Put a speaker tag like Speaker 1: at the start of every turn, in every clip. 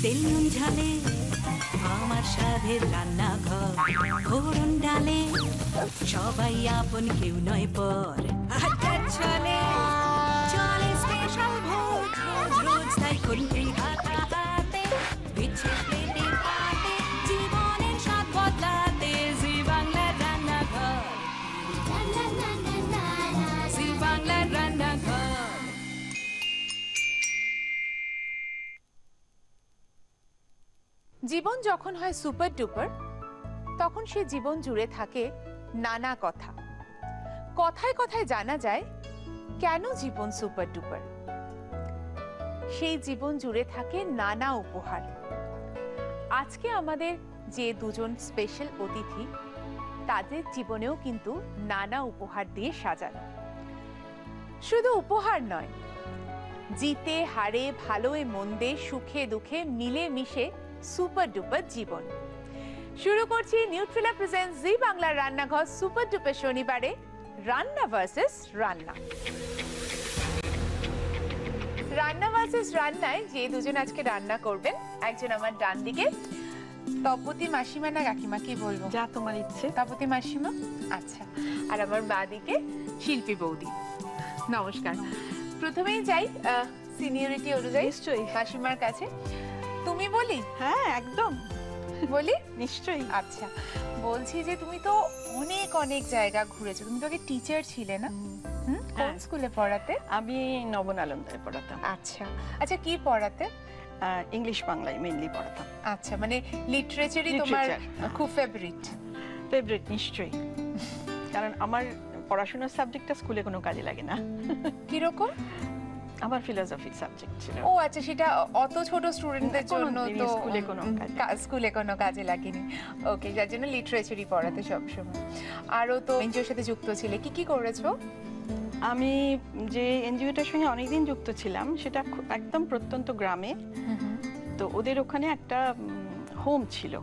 Speaker 1: তেল নুন ঝালে আমার সাধের রান্নাঘর, ফোড়ন ডালে সবাই আপন, কেউ নয় পর। আড্ডার ছলে চলে স্পেশাল ভোজ, রোজ রোজ তাই খুন্তি হাতা হাতে, বিচ্ছে প্লেটে পাতে, জীবনের স্বাদ বদলাতে। জি বাংলার রান্নাঘর, জি বাংলার রান্নাঘর।
Speaker 2: জীবন যখন হয় সুপার ডুপার, তখন সে জীবন জুড়ে থাকে নানা কথা। কথায় কথায় জানা যায় কেন জীবন সুপার ডুপার। সেই জীবন জুড়ে থাকে নানা উপহার। আজকে আমাদের যে দুজন স্পেশাল অতিথি, তাদের জীবনেও কিন্তু নানা উপহার দিয়ে সাজানো। শুধু উপহার নয়, জিতে হারে, ভালোয় মন্দে, সুখে দুঃখে মিলে মিশে সুপার ডুপার জীবন। শুরু করছি নিউট্রিলা প্রেজেন্টস জি বাংলার রান্নাঘর সুপার ডুপার শনিবারে রান্না ভার্সেস রান্না। রান্না ভার্সেস রান্নায় যে দুজন আজকে রান্না করবেন, একজন আমার ডান দিকে তপতি মাসিমা না কাকিমা কি বলবো,
Speaker 3: যা তোমার ইচ্ছে।
Speaker 2: তপতি মাসিমা, আচ্ছা। আর আমার বাঁ দিকে শিল্পী বৌদি। নমস্কার। প্রথমেই যাই সিনিয়রিটি অনুযায়ী
Speaker 3: নিশ্চয়ই
Speaker 2: মাসিমার কাছে। তুমি বলি?
Speaker 3: হ্যাঁ একদম
Speaker 2: বলি,
Speaker 3: নিশ্চয়ই।
Speaker 2: আচ্ছা, বলছি যে তুমি তো অনেক অনেক জায়গা ঘুরেছো, তুমি তো আগে টিচার ছিলে না? কোন স্কুলে পড়াতে?
Speaker 3: আমি নবনালন্দায় পড়াতাম।
Speaker 2: আচ্ছা আচ্ছা, কি পড়াতে?
Speaker 3: ইংলিশ বাংলায় মেইনলি পড়াতাম।
Speaker 2: আচ্ছা, মানে লিটারেচারই তোমার খুব ফেভারিট?
Speaker 3: নিশ্চয়ই, কারণ আমার পড়াশোনার সাবজেক্টটা স্কুলে কোনো কাজে লাগে না।
Speaker 2: কিরকম?
Speaker 3: আমার ফিলোসফি সাবজেক্ট ছিল।
Speaker 2: ও আচ্ছা, সেটা অত ছোট স্টুডেন্টদের জন্য তো স্কুলে কোনো কাজে লাগেনি। ওকে, যার জন্য লিটারেচারই পড়াতে সবসময়। আরও তো এনজিওর সাথে যুক্ত ছিলে, কি কি করেছো?
Speaker 3: আমি যে এনজিওটার সঙ্গে অনেকদিন যুক্ত ছিলাম, সেটা একদম প্রত্যন্ত গ্রামে। তো ওদের ওখানে একটা হোম ছিল,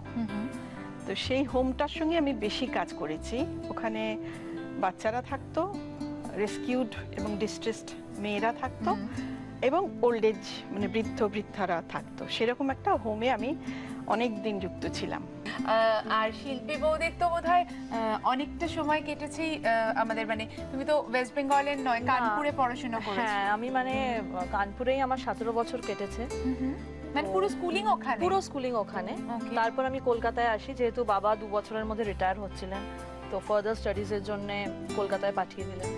Speaker 3: তো সেই হোমটার সঙ্গে আমি বেশি কাজ করেছি। ওখানে বাচ্চারা থাকতো, রেস্কিউড এবং ডিস্ট্রেসড মেয়েরা থাকতো, এবং ওল্ড এজ মানে বৃদ্ধারা থাকতো। সেরকম একটা হোমে আমি অনেক দিন যুক্ত ছিলাম।
Speaker 2: আর শিল্পী বৌদির তো বোধহয় অনেকটা সময় কেটেছে আমাদের, মানে তুমি তো ওয়েস্ট বেঙ্গলের নয়, কানপুরে পড়াশোনা করেছো।
Speaker 4: হ্যাঁ, আমি মানে কানপুরেই আমার 17 বছর কেটেছে।
Speaker 2: মানে পুরো স্কুলিং ওখানে?
Speaker 4: পুরো স্কুলিং ওখানে। তারপর আমি কলকাতায় আসি, যেহেতু বাবা 2 বছরের মধ্যে রিটায়ার হচ্ছিলেন, তো ফার্দার স্টাডিজের জন্য কলকাতায় পাঠিয়ে দিলেন।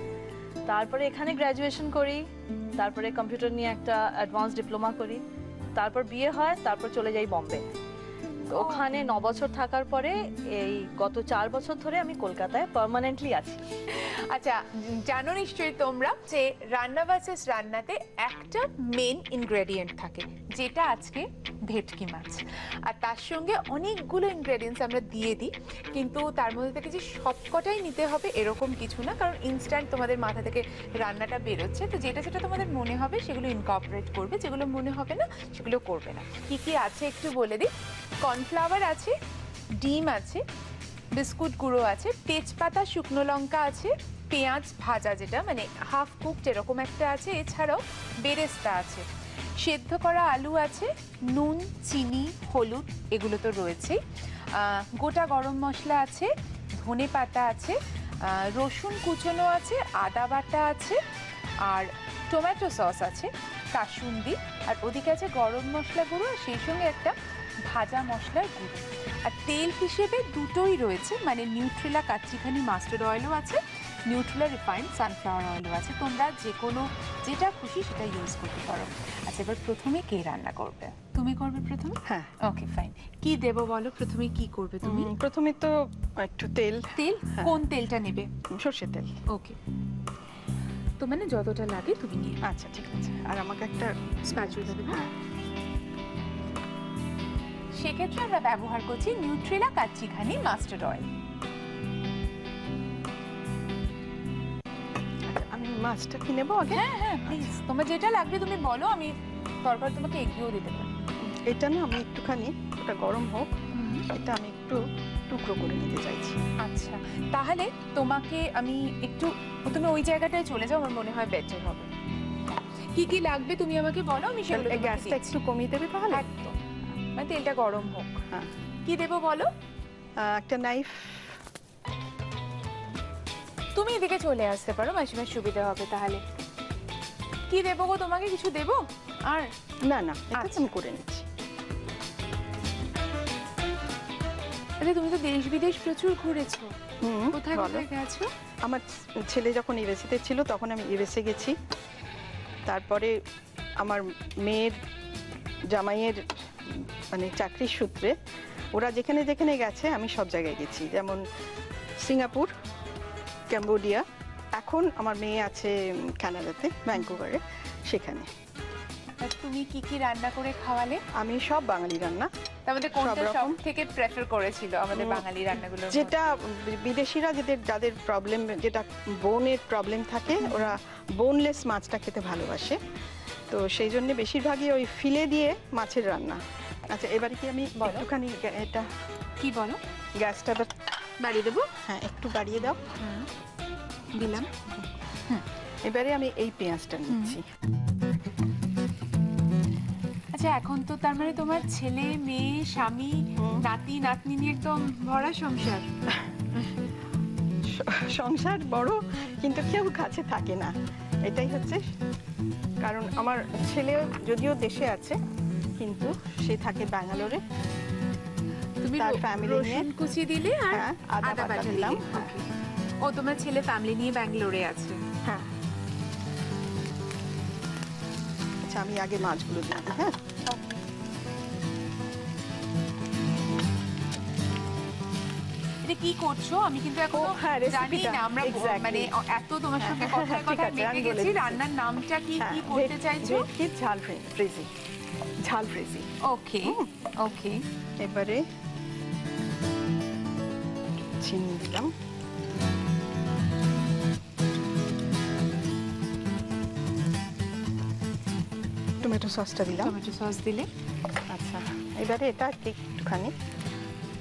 Speaker 4: তারপরে এখানে গ্র্যাজুয়েশন করি, তারপরে কম্পিউটার নিয়ে একটা অ্যাডভান্স ডিপ্লোমা করি, তারপর বিয়ে হয়, তারপর চলে যাই বম্বে। তো ওখানে 9 বছর থাকার পরে এই গত 4 বছর ধরে আমি কলকাতায় পার্মানেন্টলি আছি।
Speaker 2: আচ্ছা, জানো নিশ্চয়ই তোমরা যে রান্না ভার্সেস রান্নাতে একটা মেন ইনগ্রেডিয়েন্ট থাকে, যেটা আজকে ভেটকি মাছ। আর তার সঙ্গে অনেকগুলো ইনগ্রেডিয়েন্টস আমরা দিয়ে দিই, কিন্তু তার মধ্যে থেকে যে সবকটাই নিতে হবে এরকম কিছু না, কারণ ইনস্ট্যান্ট তোমাদের মাথা থেকে রান্নাটা বেরোচ্ছে। তো যেটা যেটা তোমাদের মনে হবে সেগুলো ইনকর্পোরেট করবে, যেগুলো মনে হবে না সেগুলো করবে না। কি কি আছে একটু বলে দিই। কর্নফ্লাওয়ার আছে, ডিম আছে, বিস্কুট গুঁড়ো আছে, তেজপাতা, শুকনো লঙ্কা আছে, পেঁয়াজ ভাজা যেটা মানে হাফ কুকড এরকম একটা আছে, এছাড়াও বেরেস্তা আছে, সেদ্ধ করা আলু আছে, নুন, চিনি, হলুদ এগুলো তো রয়েছেই, গোটা গরম মশলা আছে, ধনে পাতা আছে, রসুন কুচনো আছে, আদা বাটা আছে, আর টমেটো সস আছে, কাসুন্দি, আর ওদিকে আছে গরম মশলা গুঁড়ো, আর সেই সঙ্গে একটা ভাজা মশলার গুঁড়ো। আর তেল হিসেবে দুটোই রয়েছে, মানে নিউট্রিলা কাচ্চিঘানি মাস্টার্ড অয়েলও আছে, নিউট্রিলা রিফাইন্ড সানফ্লাওয়ার অয়েলও আছে। তোমরা যে কোনো যেটা খুশি সেটা ইউজ করতে পারো। আচ্ছা, এবার প্রথমে কে রান্না করবে? তুমি করবে প্রথমে?
Speaker 3: হ্যাঁ।
Speaker 2: ওকে, ফাইন। কি দেবো বলো, প্রথমে কি করবে তুমি?
Speaker 3: প্রথমে তো একটু তেল।
Speaker 2: কোন তেলটা নেবে?
Speaker 3: সর্ষের তেল।
Speaker 2: ওকে, তো মানে যতটা লাগে তুমি নিয়ে।
Speaker 3: আচ্ছা ঠিক আছে। আর আমাকে একটা
Speaker 2: স্প্যাচুলা দেবে? সেক্ষেত্রে আমরা ব্যবহার করছি নিউট্রিলা কাচ্চিঘানি মাস্টার্ড অয়েল।
Speaker 3: আমি মাছটা কি নেবো আগে?
Speaker 2: হ্যাঁ হ্যাঁ প্লিজ, তোমার যেটা লাগবে তুমি বলো, আমি দরকার তোমাকে এগিয়েও দিতে পারি।
Speaker 3: এটা না আমি একটুখানি, ওটা গরম হোক, এটা আমি একটু টুকরো করে নিতে চাইছি।
Speaker 2: আচ্ছা, তাহলে তোমাকে আমি একটু, তুমি ওই জায়গাটায় চলে যাও, আমার মনে হয় বেটার হবে। কি কি লাগবে তুমি আমাকে বলো, আমি সেগুলো তোমাকে
Speaker 3: গ্যাসটা
Speaker 2: দিচ্ছি।
Speaker 3: একটু কমিয়ে দেবে তাহলে?
Speaker 2: একদম, মানে তেলটা গরম হোক।
Speaker 3: হ্যাঁ,
Speaker 2: কি দেবো বলো?
Speaker 3: একটা নাইফ।
Speaker 2: তুমি এদিকে চলে আসতে পারো, মাসিমার সুবিধা হবে তাহলে। কি দেবো গো তোমাকে, কিছু দেবো আর?
Speaker 3: না না, এটা
Speaker 2: আচ্ছা।
Speaker 3: আমি করে নিচ্ছি।
Speaker 2: আরে তুমি তো দেশ বিদেশ প্রচুর ঘুরেছো,
Speaker 3: হুম,
Speaker 2: কোথায়
Speaker 3: বলো।
Speaker 2: কোথায় গেছো?
Speaker 3: আমার ছেলে যখন ইউএসএতে ছিল তখন আমি ইউএসএ গেছি। তারপরে আমার মেয়ের জামাইয়ের মানে চাকরির সূত্রে ওরা যেখানে যেখানে গেছে আমি সব জায়গায় গেছি, যেমন সিঙ্গাপুর, ক্যাম্বোডিয়া, এখন আমার মেয়ে আছে কানাডাতে, ভ্যাঙ্কুভারে, সেখানে।
Speaker 2: আর তুমি কি কি রান্না করে খাওয়ালে?
Speaker 3: আমি সব বাঙালি রান্না,
Speaker 2: তার মধ্যে কোনটা
Speaker 3: সব
Speaker 2: সব
Speaker 3: রকম।
Speaker 2: থেকে প্রেফার করেছিল আমাদের বাঙালি রান্নাগুলো?
Speaker 3: যেটা বিদেশিরা যাদের প্রবলেম, যেটা বোনের প্রবলেম থাকে, ওরা বোনলেস মাছটা খেতে ভালোবাসে, তো সেই জন্য বেশিরভাগই ওই ফিলে দিয়ে মাছের রান্না। আচ্ছা, এবারে কি আমি একটুখানি এটা
Speaker 2: কি বলো,
Speaker 3: গ্যাসটা
Speaker 2: বাড়িয়ে দেবো?
Speaker 3: হ্যাঁ, একটু বাড়িয়ে দাও।
Speaker 2: দিলাম।
Speaker 3: এবারে আমি এই পেঁয়াজটা নিচ্ছি।
Speaker 2: আচ্ছা, এখন তো তার মানে তোমার ছেলে মেয়ে স্বামী নাতি নাতনি নিয়ে একদম ভরা সংসার।
Speaker 3: সংসার বড়, কিন্তু কেউ কাছে থাকে না, এটাই হচ্ছে কারণ। আমার ছেলে যদিও দেশে আছে, কিন্তু সে থাকে ব্যাঙ্গালোরে।
Speaker 2: তুমি
Speaker 3: তার family নিয়ে।
Speaker 2: রসুন কুচি দিলে আর
Speaker 3: হ্যাঁ, আদা
Speaker 2: আদা
Speaker 3: বাটা
Speaker 2: বাটা
Speaker 3: দিলাম।
Speaker 2: দিলাম। ও তোমার ছেলে ফ্যামিলি নিয়ে ব্যাঙ্গালোরে আছে?
Speaker 3: হ্যাঁ। আচ্ছা, আমি আগে মাছগুলো দিয়ে দিই। হ্যাঁ,
Speaker 2: এটা কি করছো? আমি কিন্তু এখনো
Speaker 3: হ্যাঁ,
Speaker 2: জানি
Speaker 3: রেসিপিটা
Speaker 2: না। আমরা
Speaker 3: exactly।
Speaker 2: মানে এত তোমার সঙ্গে
Speaker 3: হ্যাঁ,
Speaker 2: কথায়
Speaker 3: ঠিক
Speaker 2: কথায়
Speaker 3: আছে,
Speaker 2: মেতে
Speaker 3: আমি বলে
Speaker 2: গেছি।
Speaker 3: দিচ্ছি।
Speaker 2: রান্নার নামটা কি
Speaker 3: হ্যাঁ,
Speaker 2: কি করতে চাইছো?
Speaker 3: ভেটকি ঝাল ফ্রেজি, ঝাল ফ্রেজি।
Speaker 2: ওকে ওকে।
Speaker 3: এবারে চিনি দিলাম। টমেটো সসটা দিলাম।
Speaker 2: টমেটো সস দিলে।
Speaker 3: আচ্ছা, এবারে এটা একটুখানি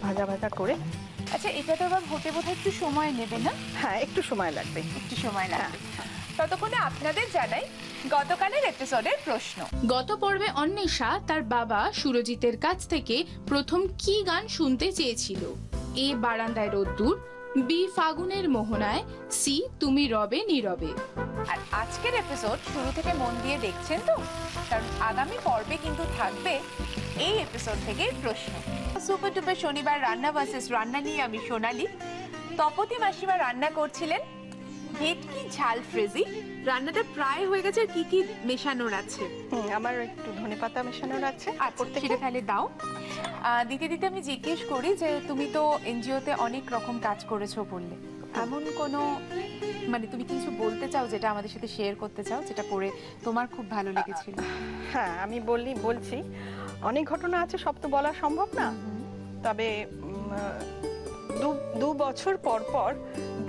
Speaker 3: ভাজা ভাজা করে।
Speaker 2: আচ্ছা, এটা তো আবার হতে বোধহয় একটু সময় নেবে না?
Speaker 3: হ্যাঁ, একটু সময় লাগবে।
Speaker 2: একটু সময় লাগবে। ততক্ষণে আপনাদের জানাই গতকালের এপিসোডের প্রশ্ন।
Speaker 5: গত পর্বে অন্বেষা তার বাবা সুরজিতের কাছ থেকে প্রথম কি গান শুনতে চেয়েছিল? এ বারান্দায় রোদ্দুর, বি ফাগুনের মোহনায়, সি তুমি রবে নীরবে।
Speaker 2: আর আজকের এপিসোড শুরু থেকে মন দিয়ে দেখছেন তো, কারণ আগামী পর্বে কিন্তু থাকবে এই এপিসোড থেকে প্রশ্ন। সুপার ডুপার শনিবার রান্না ভার্সেস রান্না নিয়ে আমি সোনালি। তপতি মাসিমা রান্না করছিলেন ভেটকি ঝাল ফ্রেজি। রান্নাটা প্রায় হয়ে গেছে। আর কি কি মেশানোর আছে?
Speaker 3: আমার একটু ধনেপাতা মেশানোর আছে।
Speaker 2: আচ্ছা, সেটা তাহলে দাও। দিতে দিতে আমি জিজ্ঞেস করি যে তুমি তো এনজিওতে অনেক রকম কাজ করেছো বললে, এমন কোনো মানে তুমি কিছু বলতে চাও যেটা আমাদের সাথে শেয়ার করতে চাও, যেটা পড়ে তোমার খুব ভালো লেগেছিল?
Speaker 3: হ্যাঁ, আমি বলছি, অনেক ঘটনা আছে, সব তো বলা সম্ভব না। তবে 2 বছর পর পর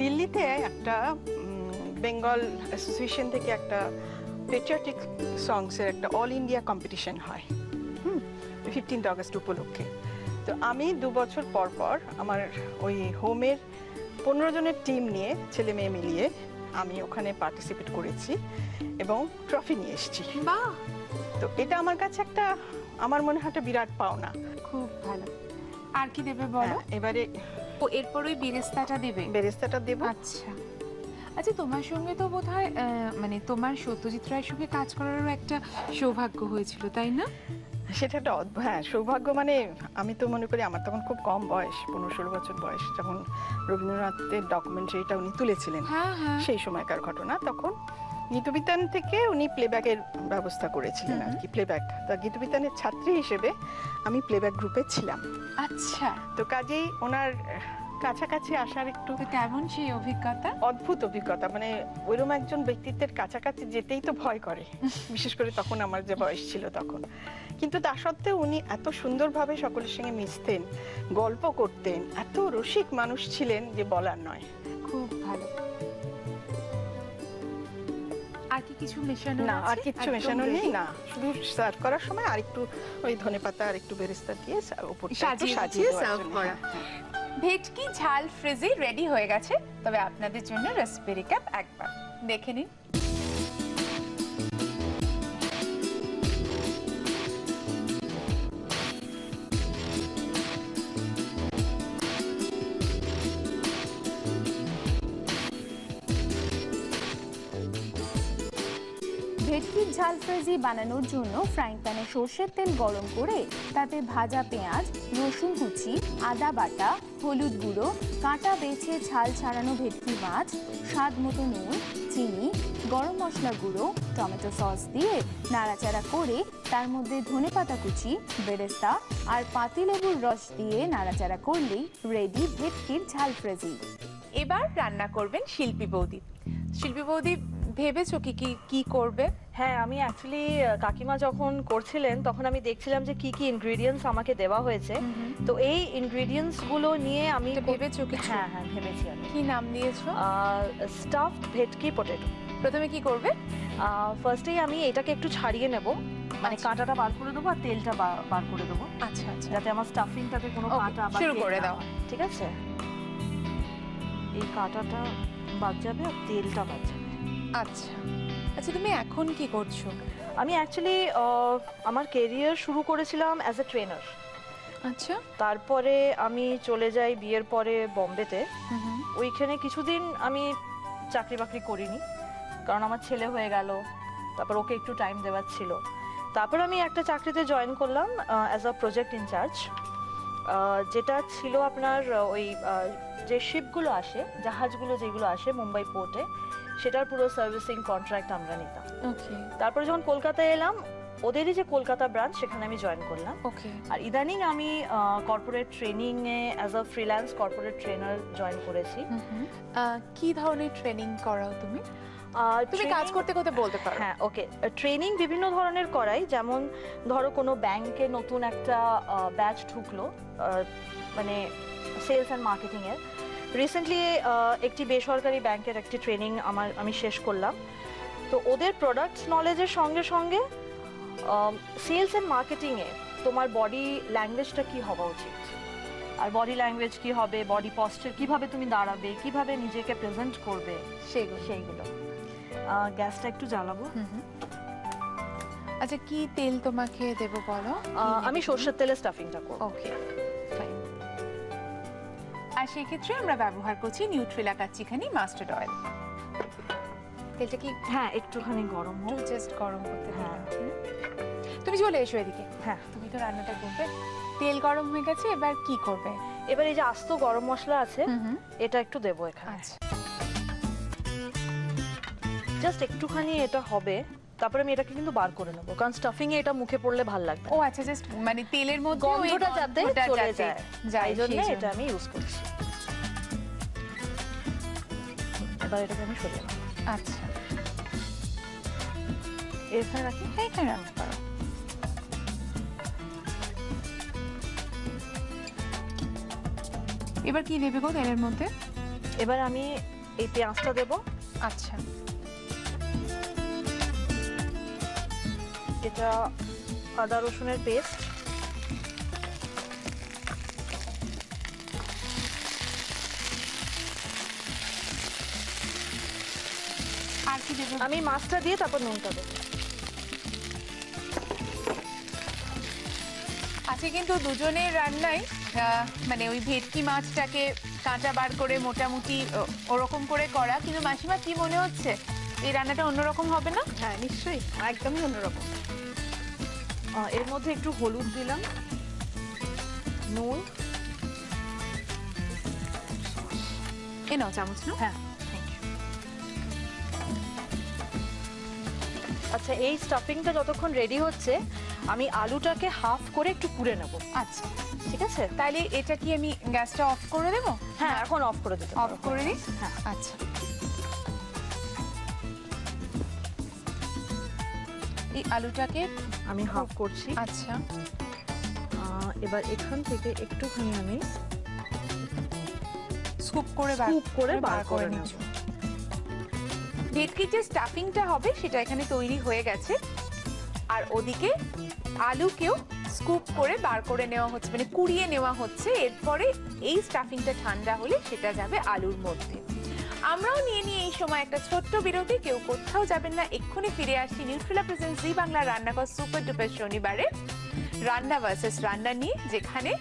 Speaker 3: দিল্লিতে একটা বেঙ্গল অ্যাসোসিয়েশন থেকে একটা পেট্রিয়টিক সংসের একটা অল ইন্ডিয়া কম্পিটিশন হয় 15 আগস্ট উপলক্ষে। তো আমি 2 বছর পর পর আমার ওই হোমের 15 জনের টিম নিয়ে, ছেলে মেয়ে মিলিয়ে আমি ওখানে পার্টিসিপেট করেছি এবং ট্রফি নিয়ে এসেছি।
Speaker 2: বাহ,
Speaker 3: তো এটা আমার কাছে একটা, আমার মনে হয় একটা বিরাট পাওনা।
Speaker 2: খুব ভালো। আর কি দেবে বলো?
Speaker 3: এবারে
Speaker 2: ও এরপর ওই বেরেস্তাটা দেবে?
Speaker 3: বেরেস্তাটা দেব।
Speaker 2: আচ্ছা আচ্ছা, তোমার সঙ্গে তো বোধহয় মানে তোমার সত্যজিৎ রায়ের সঙ্গে কাজ করারও একটা সৌভাগ্য হয়েছিল, তাই না?
Speaker 3: সেটা একটা হ্যাঁ, সৌভাগ্য। মানে আমি তো মনে করি আমার তখন খুব কম বয়স, 15-16 বছর বয়স, যখন রবীন্দ্রনাথের ডকুমেন্টারিটা উনি তুলেছিলেন,
Speaker 2: হ্যাঁ হ্যাঁ।
Speaker 3: সেই সময়কার ঘটনা। তখন গীতবিতান থেকে উনি প্লেব্যাকের ব্যবস্থা করেছিলেন আর কি, প্লেব্যাক। তা গীতবিতানের ছাত্রী হিসেবে আমি প্লেব্যাক গ্রুপে ছিলাম।
Speaker 2: আচ্ছা,
Speaker 3: তো কাজেই ওনার কাছাকাছি আসার একটু
Speaker 2: তো কেমন সেই অভিজ্ঞতা?
Speaker 3: অদ্ভুত অভিজ্ঞতা। মানে ওইরকম একজন ব্যক্তিত্বের কাছাকাছি যেতেই তো ভয় করে, বিশেষ করে তখন আমার যে বয়স ছিল তখন। কিন্তু তা সত্ত্বেও উনি এত সুন্দরভাবে সকলের সঙ্গে মিশতেন, গল্প করতেন, এত রসিক মানুষ ছিলেন যে বলার নয়।
Speaker 2: খুব ভালো। আর কি কিছু মেশানো
Speaker 3: না,
Speaker 2: আছে?
Speaker 3: আর কিচ্ছু
Speaker 2: একদম
Speaker 3: মেশানো নেই,
Speaker 2: ready?
Speaker 3: না শুধু সার্ভ করার সময় আর একটু ওই ধনেপাতা আর একটু বেরেস্তা দিয়ে উপরটা একটু
Speaker 2: সাজিয়ে
Speaker 3: সাজিয়ে দেওয়ার
Speaker 2: সার্ভ
Speaker 3: জন্য।
Speaker 2: করা। ভেটকি ঝাল ফ্রিজি রেডি হয়ে গেছে, তবে আপনাদের জন্য রেসিপি রিক্যাপ একবার দেখে নিন।
Speaker 6: ভেটকির ঝাল ফ্রাইজি বানানোর জন্য ফ্রাইং প্যানে সর্ষের তেল গরম করে তাতে ভাজা পেঁয়াজ, রসুন কুচি, আদা বাটা, হলুদ গুঁড়ো, কাঁটা বেছে ছাল ছাড়ানো ভেটকি মাছ, স্বাদ মতো নুন, চিনি, গরম মশলা গুঁড়ো, টমেটো সস দিয়ে নাড়াচাড়া করে তার মধ্যে ধনেপাতা কুচি, বেরেস্তা আর পাতিলেবুর রস দিয়ে নাড়াচাড়া করলেই রেডি ভেটকির ঝাল ফ্রাইজি।
Speaker 2: এবার রান্না করবেন শিল্পী বৌদি। শিল্পী বৌদি, ভেবেছো কি কি কি করবে?
Speaker 4: হ্যাঁ, আমি অ্যাকচুয়ালি কাকিমা যখন করছিলেন তখন আমি দেখছিলাম যে কি কি ইনগ্রেডিয়েন্টস আমাকে দেওয়া হয়েছে। তো এই ইনগ্রেডিয়েন্টস গুলো নিয়ে আমি
Speaker 2: তো ভেবেছো কিছু?
Speaker 4: হ্যাঁ হ্যাঁ ভেবেছি আমি।
Speaker 2: কি নাম দিয়েছো?
Speaker 4: স্টাফড ভেটকি পটেটো।
Speaker 2: প্রথমে কি করবে?
Speaker 4: ফার্স্টেই আমি এটাকে একটু ছাড়িয়ে নেব, মানে
Speaker 2: আচ্ছা।
Speaker 4: কাঁটাটা বার করে দেবো আর তেলটা বার করে দেবো,
Speaker 2: আচ্ছা আচ্ছা,
Speaker 4: যাতে আমার স্টাফিংটাতে কোনো
Speaker 2: Okay,
Speaker 4: কাঁটা বা
Speaker 2: শুরু
Speaker 4: তেল
Speaker 2: করে
Speaker 4: না
Speaker 2: দাও।
Speaker 4: হয়। ঠিক আছে, এই কাঁটাটা বাদ যাবে আর তেলটা বাদ যাবে।
Speaker 2: আচ্ছা আচ্ছা, তুমি এখন কি করছো?
Speaker 4: আমি অ্যাকচুয়ালি আমার কেরিয়ার শুরু করেছিলাম অ্যাজ এ ট্রেনার।
Speaker 2: আচ্ছা,
Speaker 4: তারপরে আমি চলে যাই বিয়ের পরে বম্বেতে। ওইখানে কিছুদিন আমি চাকরি বাকরি করিনি, কারণ আমার ছেলে হয়ে গেল, তারপর ওকে একটু টাইম দেওয়ার ছিল। তারপর আমি একটা চাকরিতে জয়েন করলাম অ্যাজ আ প্রজেক্ট ইনচার্জ, যেটা ছিল আপনার ওই যে শিপগুলো আসে, জাহাজগুলো যেগুলো আসে মুম্বাই পোর্টে, সেটার পুরো সার্ভিসিং কন্ট্রাক্ট আমরা নিতাম।
Speaker 2: ওকে
Speaker 4: তারপরে যখন কলকাতায় এলাম, ওদেরই যে কলকাতা ব্রাঞ্চ, সেখানে আমি জয়েন করলাম।
Speaker 2: ওকে।
Speaker 4: আর ইদানিং আমি corporate training a as a freelance corporate trainer join করেছি।
Speaker 2: কি ধরনের ট্রেনিং করাও তুমি? তুমি কাজ
Speaker 4: training-
Speaker 2: করতে করতে বলতে পারো।
Speaker 4: হ্যাঁ, ওকে। ট্রেনিং বিভিন্ন ধরনের করাই, যেমন ধরো কোনো ব্যাংকে নতুন একটা ব্যাচ ঢুকলো, মানে সেলস অ্যান্ড মার্কেটিং এর। রিসেন্টলি একটি বেসরকারি ব্যাংকের একটি ট্রেনিং আমি শেষ করলাম। তো ওদের প্রোডাক্টস নলেজের সঙ্গে সঙ্গে সেলস অ্যান্ড মার্কেটিং এ তোমার বডি ল্যাঙ্গুয়েজটা কি হওয়া উচিত, আর বডি ল্যাঙ্গুয়েজ কি হবে, বডি পশ্চার কিভাবে তুমি দাঁড়াবে, কিভাবে নিজেকে প্রেজেন্ট করবে, সেইগুলো। গ্যাসটা একটু জ্বালাবো।
Speaker 2: আচ্ছা, কি তেল তোমাকে দেবো বলো?
Speaker 4: আমি সরষের তেলে স্টাফিংটা করব।
Speaker 2: ওকে, ফাইন। আর সেক্ষেত্রে আমরা ব্যবহার করছি নিউট্রিলা কাচ্চিখানি মাস্টার্ড অয়েল। তেলটা কি
Speaker 4: হ্যাঁ, একটুখানি গরম হোক।
Speaker 2: একটু জাস্ট গরম করতে
Speaker 4: হ্যাঁ।
Speaker 2: দিলাম। তুমি চলে এসো এদিকে।
Speaker 4: হ্যাঁ,
Speaker 2: তুমি তো রান্নাটা করবে। তেল গরম হয়ে গেছে, এবার কি করবে?
Speaker 4: এবার এই যে আস্ত গরম মশলা আছে, এটা একটু দেবো এখানে।
Speaker 2: আচ্ছা,
Speaker 4: জাস্ট একটুখানি এটা হবে, তারপরে আমি এটাকে কিন্তু বার করে নেবো, কারণ স্টাফিং এ এটা মুখে পড়লে ভাল লাগবে
Speaker 2: ও
Speaker 4: না।
Speaker 2: আচ্ছা, জাস্ট মানে তেলের মধ্যে ওই
Speaker 4: গন্ধটা যাতে চলে যায়,
Speaker 2: যাই
Speaker 4: এই জন্য এটা আমি ইউজ করছি। এবার এটাকে আমি সরিয়ে নেবো।
Speaker 2: আচ্ছা,
Speaker 4: এখানে রাখি।
Speaker 2: এখানে রাখতে পারো। এবার কি দেবে গো তেলের মধ্যে?
Speaker 4: এবার আমি এই পেঁয়াজটা দেবো।
Speaker 2: আচ্ছা,
Speaker 4: এটা আদা রসুনের পেস্ট,
Speaker 2: আর কি দেবে?
Speaker 4: আমি মাছটা দিয়ে তারপর নুনটা দেবো।
Speaker 2: আজকে কিন্তু দুজনের রান্নাই মানে ওই ভেটকি মাছটাকে কাঁচা বার করে মোটামুটি ওরকম করে করা, কিন্তু মাসিমা কি মনে হচ্ছে এই রান্নাটা অন্যরকম হবে না?
Speaker 3: হ্যাঁ, নিশ্চয়ই, একদমই অন্যরকম।
Speaker 4: এর মধ্যে একটু হলুদ দিলাম, নুন।
Speaker 2: এ নাও চামচ না।
Speaker 4: হ্যাঁ, আচ্ছা, এই স্টাফিংটা যতক্ষণ রেডি হচ্ছে, আমি আলুটাকে হাফ করে একটু পুড়ে নেব।
Speaker 2: আচ্ছা,
Speaker 4: ঠিক আছে,
Speaker 2: তাহলে এটা কি আমি গ্যাসটা অফ করে দেবো?
Speaker 4: হ্যাঁ এখন অফ করে দিতে
Speaker 2: অফ করে দিই।
Speaker 4: হ্যাঁ,
Speaker 2: আচ্ছা, এই আলুটাকে
Speaker 4: আমি হাফ করছি।
Speaker 2: আচ্ছা,
Speaker 4: এবার এখান থেকে একটুখানি আমি
Speaker 2: স্কুপ করে
Speaker 4: স্কুপ করে বার করে নেব।
Speaker 2: নিচ্ছি। ভেটকির যে স্টাফিংটা হবে সেটা এখানে তৈরি হয়ে গেছে, আর ওদিকে আলুকেও স্কুপ করে বার করে নেওয়া হচ্ছে, মানে কুড়িয়ে নেওয়া হচ্ছে। এরপরে এই স্টাফিংটা ঠান্ডা হলে সেটা যাবে আলুর মধ্যে। আমরাও নিয়ে নিয়ে এই সময় একটা ছোট্ট বিরতি, কেউ কোথাও যাবেন না, এক্ষুনি ফিরে আসছি নিউট্রেলা প্রেজেন্ট জি বাংলা রান্নাঘর সুপার ডুপার শনিবারে রান্না ভার্সেস রান্না নিয়ে, যেখানে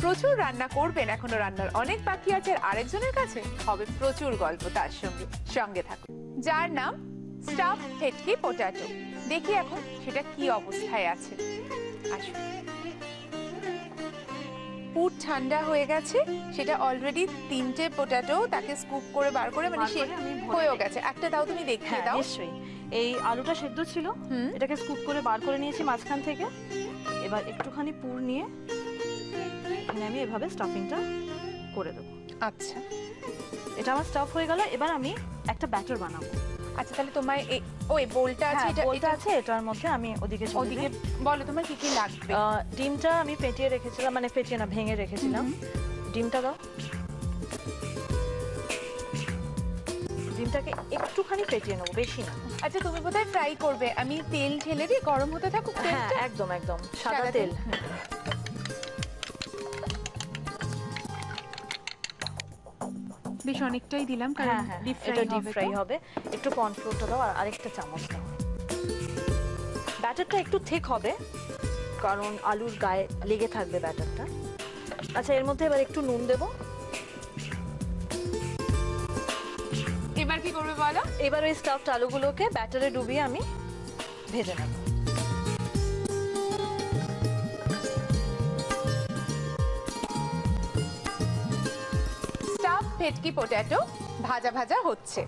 Speaker 2: প্রচুর রান্না করবেন, এখনো রান্নার অনেক বাকি আছে, আর আরেকজনের কাছে হবে প্রচুর গল্প তার সঙ্গে। সঙ্গে থাকুন। যার নাম স্টাফ ভেটকি পটাটো। দেখি এখন সেটা কি অবস্থায় আছে। আসুন। পুর ঠান্ডা হয়ে গেছে, সেটা অলরেডি 3টে পটাটো তাকে স্কুপ করে বার করে, মানে সে হয়েও গেছে। একটা দাও, তুমি দেখিয়ে দাও।
Speaker 4: নিশ্চয়ই। এই আলুটা সেদ্ধ ছিল, এটাকে স্কুপ করে বার করে নিয়েছি মাঝখান থেকে। এবার একটুখানি পুর নিয়ে এখানে আমি এভাবে স্টাফিংটা করে দেবো।
Speaker 2: আচ্ছা,
Speaker 4: এটা আমার স্টাফ হয়ে গেল। এবার আমি একটা ব্যাটার বানাবো।
Speaker 2: আচ্ছা, তাহলে তোমার ওই বোলটা আছে, এটা
Speaker 4: বোলটা আছে, এটার মধ্যে আমি ওদিকে
Speaker 2: ওদিকে বলো তোমার কি কি লাগবে।
Speaker 4: ডিমটা আমি ফেটিয়ে রেখেছিলাম, মানে ফেটিয়ে না, ভেঙে রেখেছিলাম। ডিমটা দাও। ডিমটাকে একটুখানি ফেটিয়ে নেবো, বেশি না।
Speaker 2: আচ্ছা, তুমি বোধহয় ফ্রাই করবে, আমি তেল ঢেলে দিই, গরম হতে থাকুক
Speaker 4: হ্যাঁ,
Speaker 2: তেলটা।
Speaker 4: একদম একদম সাদা তেল।
Speaker 2: বেশ অনেকটাই দিলাম, কারণ ডিপ
Speaker 4: ফ্রাই হবে। একটু কর্নফ্লোরটা দাও, আর আরেকটা চামচ দাও। ব্যাটারটা একটু ঠিক হবে, কারণ আলুর গায়ে লেগে থাকবে ব্যাটারটা। আচ্ছা, এর মধ্যে এবার একটু নুন দেবো।
Speaker 2: এবার কি করবে বলো?
Speaker 4: এবার ওই স্টাফড আলুগুলোকে ব্যাটারে ডুবিয়ে আমি ভেজে নেব।
Speaker 2: স্টাফ ভেটকি পটাটো ভাজা ভাজা হচ্ছে।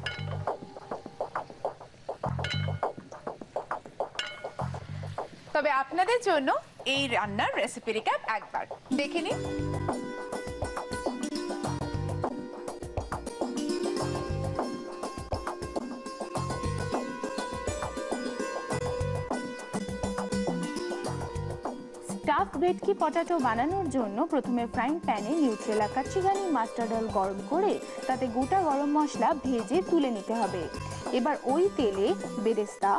Speaker 2: তবে আপনাদের জন্য এই রান্নার রেসিপি রিক্যাপ একবার দেখে নিন।
Speaker 6: স্টাফ ভেটকি পটাটো বানানোর জন্য প্রথমে ফ্রাইং প্যানে নিউট্রেলা কাচ্চিঘানি মাস্টার্ড অয়েল গরম করে তাতে গোটা গরম মশলা ভেজে তুলে নিতে হবে। এবার ওই তেলে বেরেস্তা,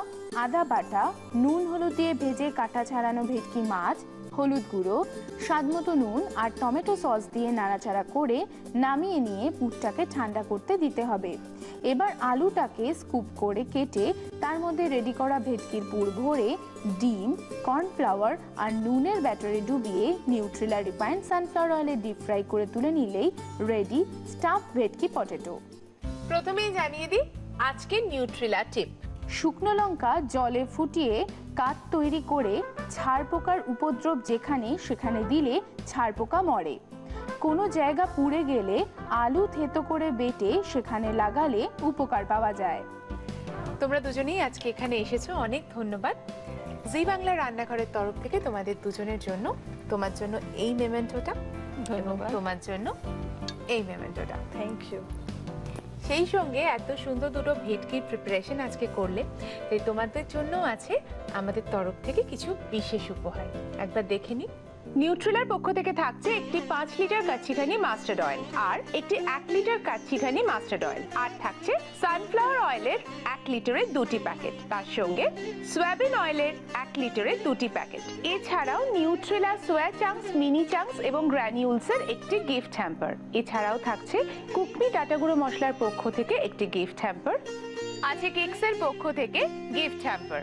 Speaker 6: আদা বাটা, নুন হলুদ দিয়ে ভেজে কাটা ছাড়ানো ভেটকি মাছ, হলুদ গুঁড়ো, স্বাদমতো নুন আর টমেটো সস দিয়ে নাড়াচাড়া করে নামিয়ে নিয়ে পুরটাকে ঠান্ডা করতে দিতে হবে। এবার আলুটাকে স্কুপ করে কেটে তার মধ্যে রেডি করা ভেটকির পুর ভরে ডিম, কর্নফ্লাওয়ার আর নুনের ব্যাটারে ডুবিয়ে নিউট্রেলা রিফাইন্ড সানফ্লাওয়ার অয়েলে ডিপ ফ্রাই করে তুলে নিলেই রেডি স্টাফ ভেটকি পটেটো।
Speaker 2: প্রথমেই জানিয়ে দিই আজকে নিউট্রেলা টিপ।
Speaker 6: শুকনো লঙ্কা জলে ফুটিয়ে কাঠ তৈরি করে ছাড় পোকার উপদ্রব যেখানে সেখানে দিলে ছাড় পোকা মরে। কোনো জায়গা পুড়ে গেলে আলু থেতো করে বেটে সেখানে লাগালে উপকার পাওয়া যায়।
Speaker 2: তোমরা দুজনেই আজকে এখানে এসেছো, অনেক ধন্যবাদ। জি বাংলা রান্নাঘরের তরফ থেকে তোমাদের দুজনের জন্য, তোমার জন্য এই মেমেন্টোটা,
Speaker 4: ধন্যবাদ।
Speaker 2: তোমার জন্য এই মেমেন্টোটা।
Speaker 4: Thank you.
Speaker 2: সেই সঙ্গে এত সুন্দর দুটো ভেটকির প্রিপারেশন আজকে করলে, তাই তোমাদের জন্য আছে আমাদের তরফ থেকে কিছু বিশেষ উপহার। একবার দেখে নিই। নিউট্রেলার পক্ষ থেকে থাকছে একটি 5 লিটার কাচ্চিঘানি মাস্টার্ড অয়েল আর একটি 1 লিটার কাচ্চিঘানি মাস্টার্ড অয়েল, আর থাকছে সানফ্লাওয়ার অয়েলের 1 লিটারের 2টি প্যাকেট, তার সঙ্গে সয়াবিন অয়েলের 1 লিটারের 2টি প্যাকেট। এছাড়াও নিউট্রেলা সোয়া চাংস, মিনি চাংস এবং গ্র্যানিউলসের একটি গিফট হ্যাম্পার। এছাড়াও থাকছে কুকমি টাটা গুঁড়ো মশলার পক্ষ থেকে একটি গিফট হ্যাম্পার, আছে কেকসের পক্ষ থেকে গিফট হ্যাম্পার,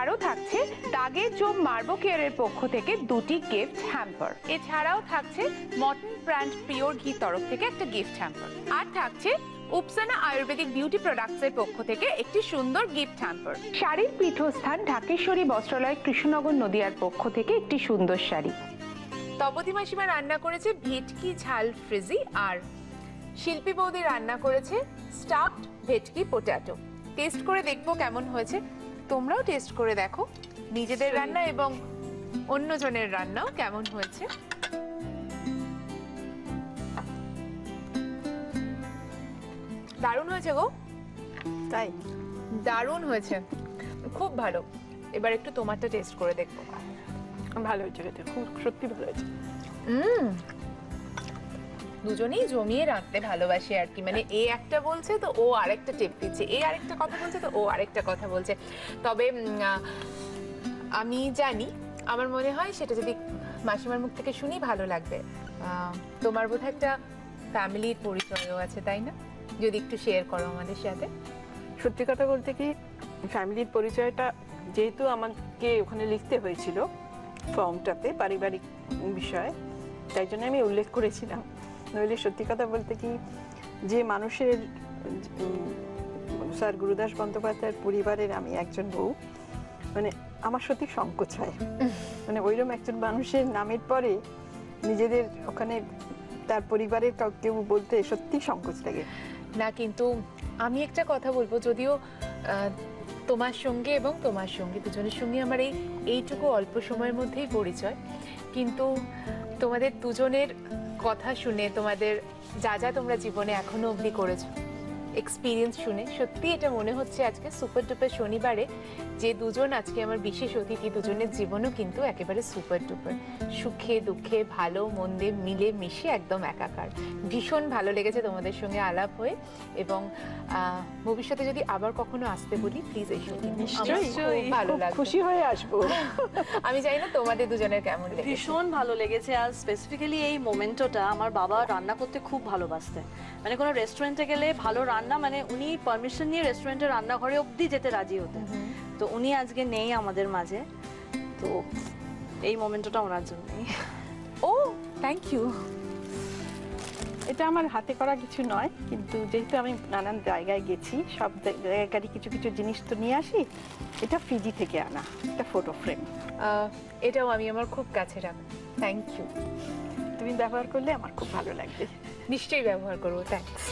Speaker 2: আরও থাকছে দাগের চোম মার্বো কেয়ারের পক্ষ থেকে 2টি গিফট হ্যাম্পার। এছাড়াও থাকছে মটন ব্র্যান্ড পিওর ঘি তরফ থেকে একটা গিফট হ্যাম্পার, আর থাকছে উপসানা আয়ুর্বেদিক বিউটি প্রোডাক্টস এর পক্ষ থেকে একটি সুন্দর গিফট হ্যাম্পার। শাড়ির পীঠস্থান ঢাকেশ্বরী বস্ত্রালয় কৃষ্ণনগর নদিয়ার পক্ষ থেকে একটি সুন্দর শাড়ি। তপতি মাসিমা রান্না করেছে ভেটকি ঝাল ফ্রিজি, আর শিল্পী বৌদি রান্না করেছে স্টাফড ভেটকি পটাটো। টেস্ট করে দেখবো কেমন হয়েছে। তোমরাও টেস্ট করে দেখো নিজেদের রান্না এবং অন্যজনের রান্নাও কেমন হয়েছে। দারুণ হয়েছে গো।
Speaker 3: তাই
Speaker 2: দারুণ হয়েছে, খুব ভালো। এবার একটু তোমারটা টেস্ট করে দেখবো।
Speaker 3: ভালো হয়েছে, খেতে খুব সত্যি ভালো হয়েছে।
Speaker 2: দুজনেই জমিয়ে রাখতে ভালোবাসে আর কি, মানে এ একটা বলছে তো ও আরেকটা টিপ দিচ্ছে, এ আরেকটা কথা বলছে তো ও আরেকটা কথা বলছে। তবে আমি জানি, আমার মনে হয় সেটা যদি মাসিমার মুখ থেকে শুনি ভালো লাগবে। তোমার বোধহয় একটা ফ্যামিলির পরিচয়ও আছে, তাই না? যদি একটু শেয়ার করো আমাদের সাথে।
Speaker 3: সত্যি কথা বলতে কি, ফ্যামিলির পরিচয়টা যেহেতু আমাকে ওখানে লিখতে হয়েছিল ফর্মটাতে পারিবারিক বিষয়, তাই জন্য আমি উল্লেখ করেছিলাম। নইলে সত্যি কথা বলতে কি, যে মানুষের স্যার গুরুদাস বন্দ্যোপাধ্যায়ের পরিবারের আমি একজন বউ, মানে আমার সত্যি সংকোচ হয়, মানে ওইরকম একজন মানুষের নামের পরে নিজেদের ওখানে তার পরিবারের কেউ বলতে সত্যি সংকোচ লাগে।
Speaker 2: না, কিন্তু আমি একটা কথা বলবো, যদিও তোমার সঙ্গে এবং তোমার সঙ্গে দুজনের সঙ্গে আমার এইটুকু অল্প সময়ের মধ্যেই পরিচয়, কিন্তু তোমাদের দুজনের কথা শুনে, তোমাদের যা যা তোমরা জীবনে এখনো অবধি করেছো, এক্সপিরিয়েন্স শুনে সত্যি এটা মনে হচ্ছে আজকে সুপার ডুপার শনিবারে যে দুজন আজকে আমার বিশেষ অতিথি, দুজনের জীবনও কিন্তু একেবারে সুপার ডুপার, সুখে দুঃখে ভালো মন্দে মিলে মিশে একদম একাকার। ভীষণ ভালো লেগেছে তোমাদের সঙ্গে আলাপ হয়ে, এবং ভবিষ্যতে যদি আবার কখনো আসতে বলি প্লিজ এসো,
Speaker 3: নিশ্চয়ই
Speaker 2: ভালো লাগবে,
Speaker 3: খুশি হয়ে আসবো।
Speaker 2: আমি জানি না তোমাদের দুজনের কেমন লেগেছে।
Speaker 4: ভীষণ ভালো লেগেছে। আর স্পেসিফিক্যালি এই মোমেন্টটা, আমার বাবা রান্না করতে খুব ভালোবাসতেন, মানে কোনো রেস্টুরেন্টে গেলে ভালো রান্না, মানে উনি পারমিশন নিয়ে রেস্টুরেন্টের রান্নাঘরে অবধি যেতে রাজি হতেন। তো উনি আজকে নেই আমাদের মাঝে, তো এই মোমেন্টটা ওনার জন্যই।
Speaker 2: ও থ্যাংক ইউ।
Speaker 3: এটা আমার হাতে করা কিছু নয়, কিন্তু যেহেতু আমি নানান জায়গায় গেছি, সব জায়গায় কিছু কিছু জিনিস তো নিয়ে আসি। এটা ফিজি থেকে আনা একটা ফটো ফ্রেম,
Speaker 2: এটাও আমি আমার খুব কাছে রাখবো। Thank you.
Speaker 3: তুমি ব্যবহার করলে আমার খুব ভালো লাগবে।
Speaker 2: নিশ্চয়ই ব্যবহার করবো, থ্যাংকস।